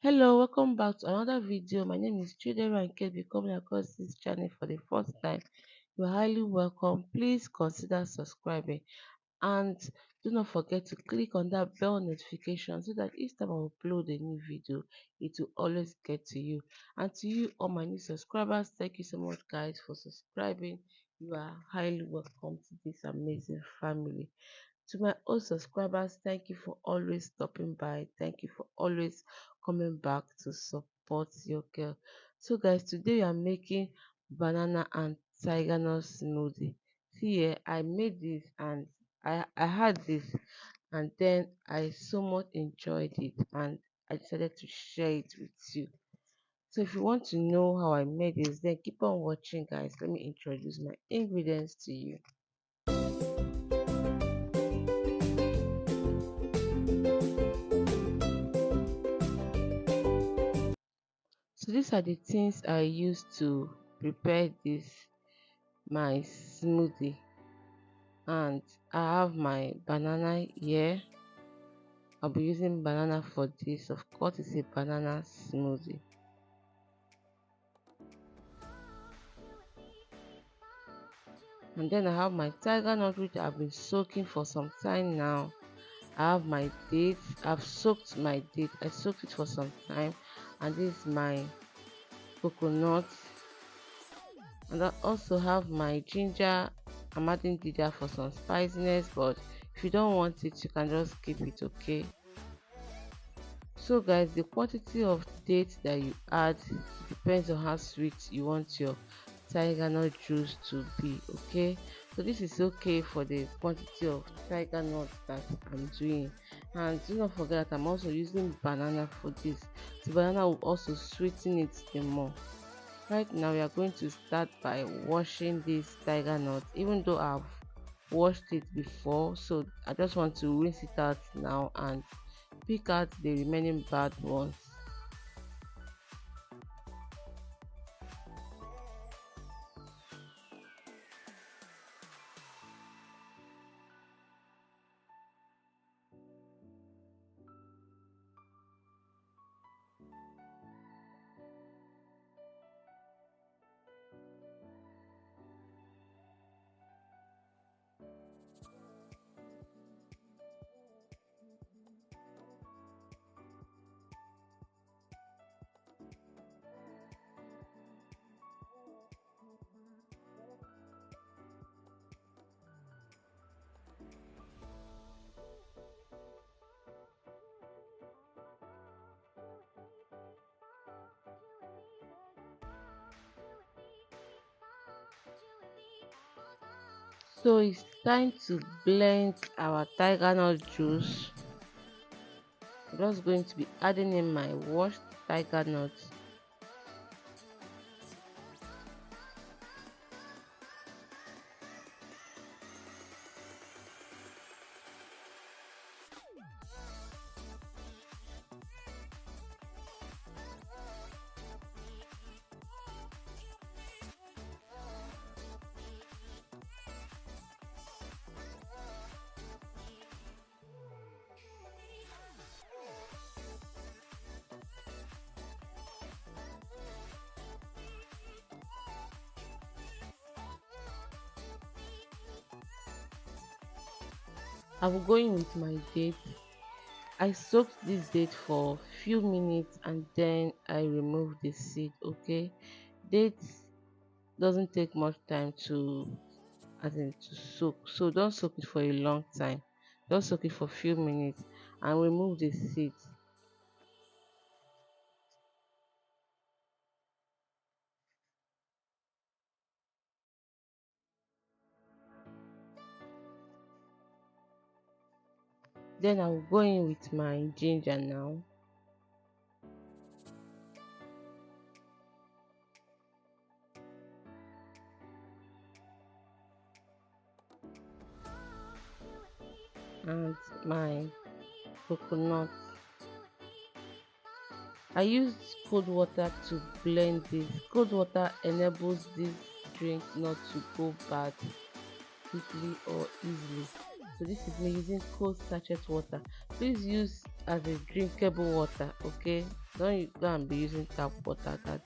Hello, welcome back to another video. My name is Chidera and case you're coming across this channel for the first time, you're highly welcome. Please consider subscribing and do not forget to click on that bell notification so that each time I upload a new video, it will always get to you. And to you, all my new subscribers, thank you so much, guys, for subscribing. You are highly welcome to this amazing family. To my old subscribers, thank you for always stopping by. Thank you for always coming back to support your girl. So guys, today we are making banana and tiger nut smoothie. See here, I made this and I had this and then I so much enjoyed it and I decided to share it with you. So if you want to know how I made this, then keep on watching, guys. Let me introduce my ingredients to you. So these are the things I use to prepare this my smoothie. And I have my banana here. I'll be using banana for this. Of course, it's a banana smoothie. And then I have my tiger nut, which I've been soaking for some time now. I have my dates. I've soaked my date. I soaked it for some time. And this is my coconut. And I also have my ginger. I'm adding ginger for some spiciness, but if you don't want it, you can just skip it, okay? So guys, the quantity of dates that you add depends on how sweet you want your tiger nut juice to be, okay? So this is okay for the quantity of tiger nut that I'm doing. And do not forget that I'm also using banana for this. The banana will also sweeten it the more. Right now we are going to start by washing this tiger nut, even though I've washed it before, so I just want to rinse it out now and pick out the remaining bad ones. So it's time to blend our tiger nut juice. I'm just going to be adding in my washed tiger nuts. I will go in with my date. I soaked this date for few minutes and then I remove the seed, okay? Dates doesn't take much time to to soak, so don't soak it for a long time. Just soak it for a few minutes and remove the seeds. Then I will go in with my ginger now. And my coconut. I used cold water to blend this. Cold water enables this drink not to go bad quickly or easily. So this is me using cold sachet water. Please use as a drinkable water. Okay, don't go and be using tap water. That's,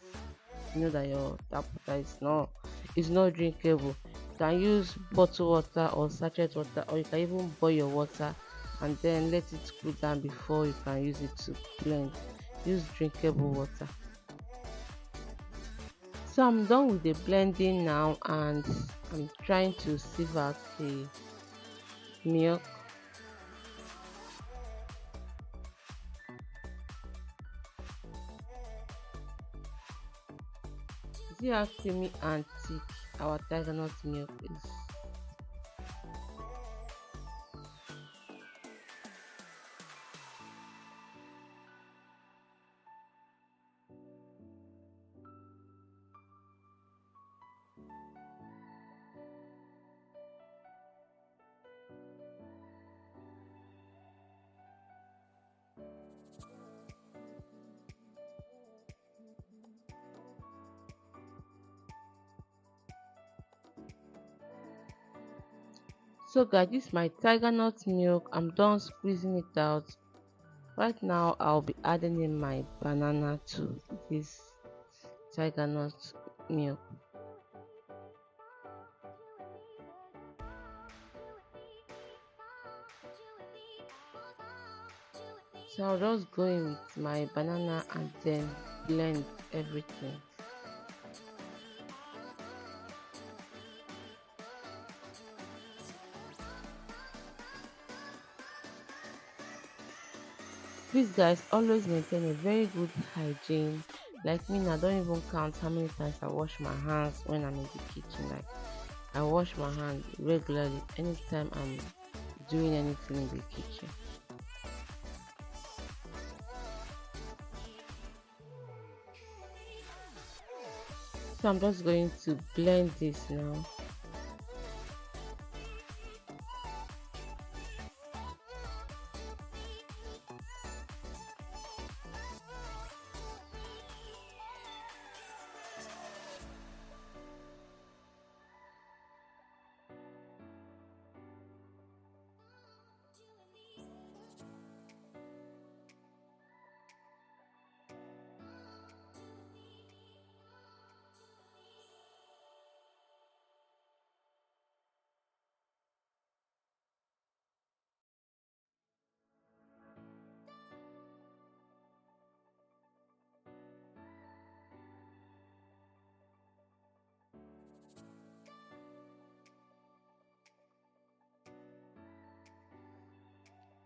you know that your tap water is not drinkable. You can use bottled water or sachet water, or you can even boil your water and then let it cool down before you can use it to blend. Use drinkable water. So I'm done with the blending now, and I'm trying to sieve out the milk. See how creamy and thick our tiger nut milk is. So guys, this is my tiger nut milk. I'm done squeezing it out. Right now I'll be adding in my banana to this tiger nut milk. So I'll just go in with my banana and then blend everything. Please guys, always maintain a very good hygiene. Like me, I don't even count how many times I wash my hands when I'm in the kitchen. Like, I wash my hands regularly anytime I'm doing anything in the kitchen. So I'm just going to blend this now.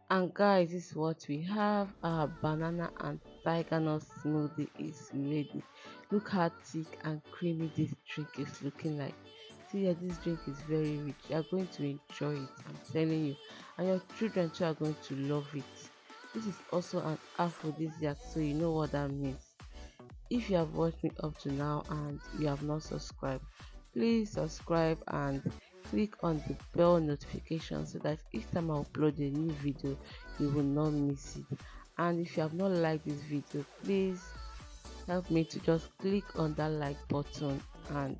And guys, this is what we have. Our banana and tiger nut smoothie is ready. Look how thick and creamy this drink is looking like. See, yeah, this drink is very rich. You are going to enjoy it, I'm telling you. And your children too are going to love it. This is also an aphrodisiac, so you know what that means. If you have watched me up to now and you have not subscribed, please subscribe and click on the bell notification so that each time I upload a new video you will not miss it. And if you have not liked this video, please help me to just click on that like button. And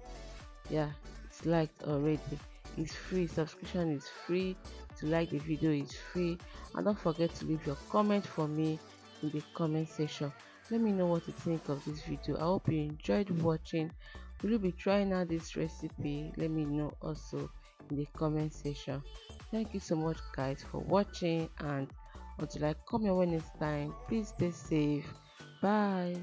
yeah, it's liked already. It's free. Subscription is free. To like the video is free. And don't forget to leave your comment for me in the comment section. Let me know what you think of this video. I hope you enjoyed watching. Will you be trying out this recipe? Let me know also in the comment section. Thank you so much guys for watching, and until I come your way next time, please stay safe. Bye.